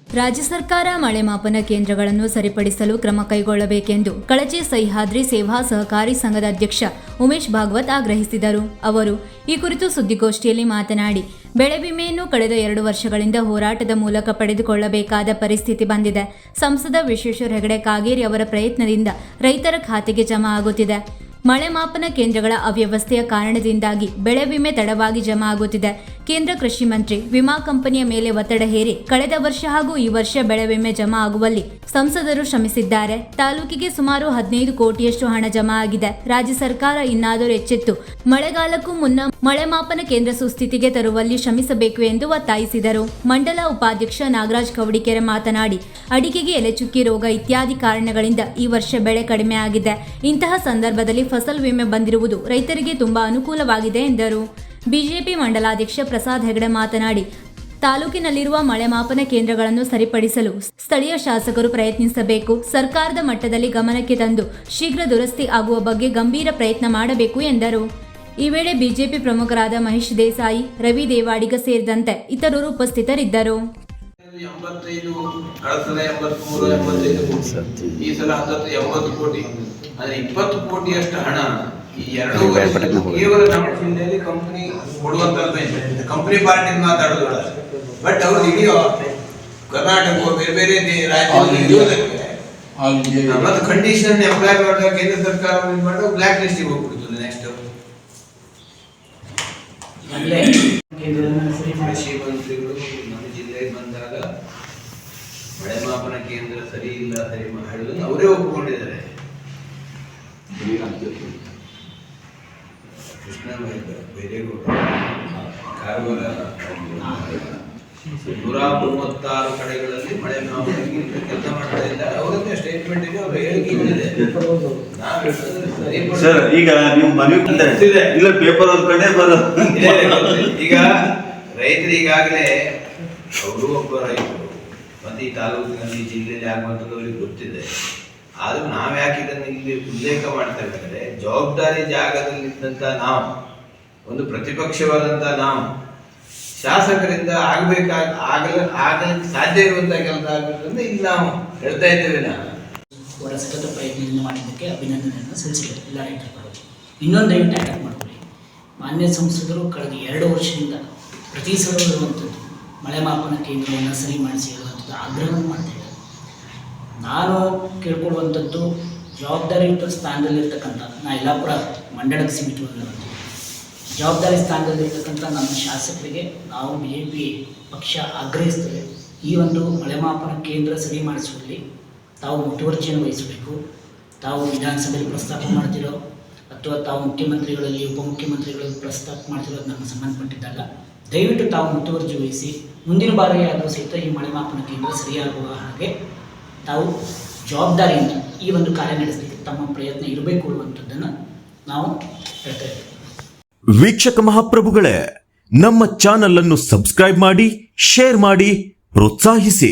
ರಾಜ್ಯ ಸರ್ಕಾರ ಮಳೆ ಮಾಪನ ಕೇಂದ್ರಗಳನ್ನು ಸರಿಪಡಿಸಲು ಕ್ರಮ ಕೈಗೊಳ್ಳಬೇಕೆಂದು ಕಳಚಿ ಸಹ್ಯಾದ್ರಿ ಸೇವಾ ಸಹಕಾರಿ ಸಂಘದ ಅಧ್ಯಕ್ಷ ಉಮೇಶ್ ಭಾಗವತ್ ಆಗ್ರಹಿಸಿದರು. ಅವರು ಈ ಕುರಿತು ಸುದ್ದಿಗೋಷ್ಠಿಯಲ್ಲಿ ಮಾತನಾಡಿ, ಬೆಳೆ ವಿಮೆಯನ್ನು ಕಳೆದ 2 ವರ್ಷಗಳಿಂದ ಹೋರಾಟದ ಮೂಲಕ ಪಡೆದುಕೊಳ್ಳಬೇಕಾದ ಪರಿಸ್ಥಿತಿ ಬಂದಿದೆ. ಸಂಸದ ವಿಶ್ವೇಶ್ವರ ಹೆಗಡೆ ಕಾಗೇರಿ ಅವರ ಪ್ರಯತ್ನದಿಂದ ರೈತರ ಖಾತೆಗೆ ಜಮಾ ಆಗುತ್ತಿದೆ. ಮಳೆ ಮಾಪನ ಕೇಂದ್ರಗಳ ಅವ್ಯವಸ್ಥೆಯ ಕಾರಣದಿಂದಾಗಿ ಬೆಳೆ ವಿಮೆ ತಡವಾಗಿ ಜಮಾ ಆಗುತ್ತಿದೆ. ಕೇಂದ್ರ ಕೃಷಿ ಮಂತ್ರಿ ವಿಮಾ ಕಂಪನಿಯ ಮೇಲೆ ಒತ್ತಡ ಹೇರಿ ಕಳೆದ ವರ್ಷ ಹಾಗೂ ಈ ವರ್ಷ ಬೆಳೆ ವಿಮೆ ಜಮಾ ಆಗುವಲ್ಲಿ ಸಂಸದರು ಶ್ರಮಿಸಿದ್ದಾರೆ. ತಾಲೂಕಿಗೆ ಸುಮಾರು 15 ಕೋಟಿಯಷ್ಟು ಹಣ ಜಮಾ ಆಗಿದೆ. ರಾಜ್ಯ ಸರ್ಕಾರ ಇನ್ನಾದರೂ ಎಚ್ಚೆತ್ತು ಮಳೆಗಾಲಕ್ಕೂ ಮುನ್ನ ಮಳೆ ಮಾಪನ ಕೇಂದ್ರ ಸುಸ್ಥಿತಿಗೆ ತರುವಲ್ಲಿ ಶ್ರಮಿಸಬೇಕು ಎಂದು ಒತ್ತಾಯಿಸಿದರು. ಮಂಡಲ ಉಪಾಧ್ಯಕ್ಷ ನಾಗರಾಜ್ ಕವಡಿಕೆರೆ ಮಾತನಾಡಿ, ಅಡಿಕೆಗೆ ಎಲೆಚುಕ್ಕಿ ರೋಗ ಇತ್ಯಾದಿ ಕಾರಣಗಳಿಂದ ಈ ವರ್ಷ ಬೆಳೆ ಕಡಿಮೆ ಆಗಿದೆ. ಇಂತಹ ಸಂದರ್ಭದಲ್ಲಿ ಫಸಲ್ ವಿಮೆ ಬಂದಿರುವುದು ರೈತರಿಗೆ ತುಂಬಾ ಅನುಕೂಲವಾಗಿದೆ ಎಂದರು. ಬಿಜೆಪಿ ಮಂಡಲಾಧ್ಯಕ್ಷ ಪ್ರಸಾದ್ ಹೆಗಡೆ ಮಾತನಾಡಿ, ತಾಲೂಕಿನಲ್ಲಿರುವ ಮಳೆ ಮಾಪನ ಕೇಂದ್ರಗಳನ್ನು ಸರಿಪಡಿಸಲು ಸ್ಥಳೀಯ ಶಾಸಕರು ಪ್ರಯತ್ನಿಸಬೇಕು. ಸರ್ಕಾರದ ಮಟ್ಟದಲ್ಲಿ ಗಮನಕ್ಕೆ ತಂದು ಶೀಘ್ರ ದುರಸ್ತಿ ಆಗುವ ಬಗ್ಗೆ ಗಂಭೀರ ಪ್ರಯತ್ನ ಮಾಡಬೇಕು ಎಂದರು. ಈ ವೇಳೆ ಬಿಜೆಪಿ ಪ್ರಮುಖರಾದ ಮಹೇಶ್ ದೇಸಾಯಿ, ರವಿ ದೇವಾಡಿಗ ಸೇರಿದಂತೆ ಇತರರು ಉಪಸ್ಥಿತರಿದ್ದರು. 85 ಈ ಸಲ 80 ಕೋಟಿ, ಅಂದ್ರೆ 20 ಕೋಟಿಯಷ್ಟು ಹಣ ಈ 2 ವರ್ಷ ಕೇವಲ ನಮ್ಮ ಜಿಲ್ಲೆಯಲ್ಲಿ ಕಂಪನಿ ಕೊಡುವಂತದ್ದು. ಕಂಪನಿ ಪಾರ್ಟಿ ಮಾತಾಡೋದು, ಬಟ್ ಅವರು ಇಡೀ ಕರ್ನಾಟಕ ಬೇರೆ ಬೇರೆ ರಾಜ್ಯದಲ್ಲಿ ಇರೋದಕ್ಕೆ ಮತ್ತು ಕಂಡೀಷನ್ ಅಪ್ಲೈ ಮಾಡಿದಾಗ ಕೇಂದ್ರ ಸರ್ಕಾರ ಮಾಡೋ ಬ್ಲ್ಯಾಕ್ ಲಿಸ್ಟಿಗೆ ಹೋಗ್ಬಿಡ್ತದೆ. ನೆಕ್ಸ್ಟ್ ಕೃಷಿ ಮಂತ್ರಿಗಳು ನಮ್ಮ ಜಿಲ್ಲೆಗೆ ಬಂದಾಗ ಮಳೆ ಮಾಪನ ಕೇಂದ್ರ ಸರಿ ಇಲ್ಲ, ಸರಿ ಮಾಡಿದ್ರು ಅವರೇ ಒಪ್ಪಿಕೊಂಡಿದ್ದಾರೆ. ಕೃಷ್ಣ ಬೈರೇಗೌಡ, ಕಾರವಾರ 136 ಕಡೆಗಳಲ್ಲಿ ಮಳೆ ಮಾಪನ ಕೇಂದ್ರ ಕೆಲಸ ಮಾಡ್ತಾ ಇದ್ದಾರೆ. ಅವರನ್ನೇ ಸ್ಟೇಟ್ಮೆಂಟ್ ಇದೆ, ಅವರ ಹೇಳಿಕೆ ಇದೆ. ಸರ್, ಈಗ ನೀವು ಮನವಿ ಇಲ್ಲ ಪೇಪರ್ ಅವ್ರ ಕಡೆ ಬರೋದು. ಈಗ ರೈತರು ಈಗಾಗಲೇ ಅವರು ಒಬ್ಬ ರೈತರು ಮತ್ತೆ ಈ ತಾಲೂಕಿನಲ್ಲಿ ಜಿಲ್ಲೆಯಲ್ಲಿ ಆಗುವಂಥದ್ದು ಅವರಿಗೆ ಗೊತ್ತಿದೆ. ಆದ್ರೂ ನಾವ್ಯಾಕೆ ಇದನ್ನು ಇಲ್ಲಿ ಉಲ್ಲೇಖ ಮಾಡ್ತಾ ಇದ್ದಾರೆ, ಜವಾಬ್ದಾರಿ ಜಾಗದಲ್ಲಿದ್ದಂತ ನಾವು, ಒಂದು ಪ್ರತಿಪಕ್ಷವಾದಂತ ನಾವು, ಶಾಸಕರಿಂದ ಆಗಲಿಕ್ಕೆ ಸಾಧ್ಯ ಇರುವಂತಹ ಕೆಲಸ ಆಗಬೇಕಂದ್ರೆ ಇಲ್ಲಿ ನಾವು ಹೇಳ್ತಾ ಇದ್ದೇವೆ. ಅವರ ಸತತ ಪ್ರಯತ್ನವನ್ನು ಮಾಡಿದ್ದಕ್ಕೆ ಅಭಿನಂದನೆಯನ್ನು ಸಲ್ಲಿಸಿದ್ದಾರೆ ಎಲ್ಲ ರೈತರು. ಇನ್ನೊಂದು ದಯವಿಟ್ಟು ಅಟ್ಯಾಕ್ ಮಾಡ್ಕೊಳ್ಳಿ, ಮಾನ್ಯ ಸಂಸದರು ಕಳೆದ 2 ವರ್ಷದಿಂದ ಪ್ರತಿ ಸಲ ಇರುವಂಥದ್ದು ಮಳೆ ಮಾಪನ ಕೇಂದ್ರವನ್ನು ಸರಿ ಮಾಡಿಸಿ ಹೇಳುವಂಥದ್ದು ಆಗ್ರಹವನ್ನು ಮಾಡ್ತಾಯಿದ್ದಾರೆ. ನಾನು ಕೇಳ್ಕೊಳ್ಳುವಂಥದ್ದು, ಜವಾಬ್ದಾರಿಯುತ ಸ್ಥಾನದಲ್ಲಿರ್ತಕ್ಕಂಥ, ನಾ ಯಲ್ಲಾಪುರ ಮಂಡಳಕ್ಕೆ ಸೀಮಿತವಾಗಿರುವಂಥದ್ದು, ಜವಾಬ್ದಾರಿ ಸ್ಥಾನದಲ್ಲಿರ್ತಕ್ಕಂಥ ನಮ್ಮ ಶಾಸಕರಿಗೆ ನಾವು BJP ಪಕ್ಷ ಆಗ್ರಹಿಸ್ತೇವೆ, ಈ ಒಂದು ಮಳೆ ಮಾಪನ ಕೇಂದ್ರ ಸರಿ ಮಾಡಿಸುವಲ್ಲಿ ತಾವು ಮುತುವರ್ಜಿಯನ್ನು ವಹಿಸಬೇಕು. ತಾವು ವಿಧಾನಸಭೆಯಲ್ಲಿ ಪ್ರಸ್ತಾಪ ಮಾಡ್ತಿರೋ ಅಥವಾ ತಾವು ಮುಖ್ಯಮಂತ್ರಿಗಳಲ್ಲಿ ಉಪಮುಖ್ಯಮಂತ್ರಿಗಳಲ್ಲಿ ಪ್ರಸ್ತಾಪ ಮಾಡ್ತಿರೋದು ನಮಗೆ ಸಂಬಂಧಪಟ್ಟಿದ್ದಲ್ಲ. ದಯವಿಟ್ಟು ತಾವು ಮುತುವರ್ಜಿ ವಹಿಸಿ ಮುಂದಿನ ಬಾರಿಯಾದರೂ ಸಹಿತ ಈ ಮಳೆ ಮಾಪನ ಕೇಂದ್ರ ಸರಿಯಾಗುವ ಹಾಗೆ ತಾವು ಜವಾಬ್ದಾರಿಯಿಂದ ಈ ಒಂದು ಕಾರ್ಯ ನಡೆಸಲಿಕ್ಕೆ ತಮ್ಮ ಪ್ರಯತ್ನ ಇರಬೇಕು ಅನ್ನುವಂಥದ್ದನ್ನು ನಾವು ಹೇಳ್ತಾ ಇದ್ದೇವೆ. ವೀಕ್ಷಕ ಮಹಾಪ್ರಭುಗಳೇ, ನಮ್ಮ ಚಾನಲ್ ಅನ್ನು ಸಬ್ಸ್ಕ್ರೈಬ್ ಮಾಡಿ, ಶೇರ್ ಮಾಡಿ, ಪ್ರೋತ್ಸಾಹಿಸಿ.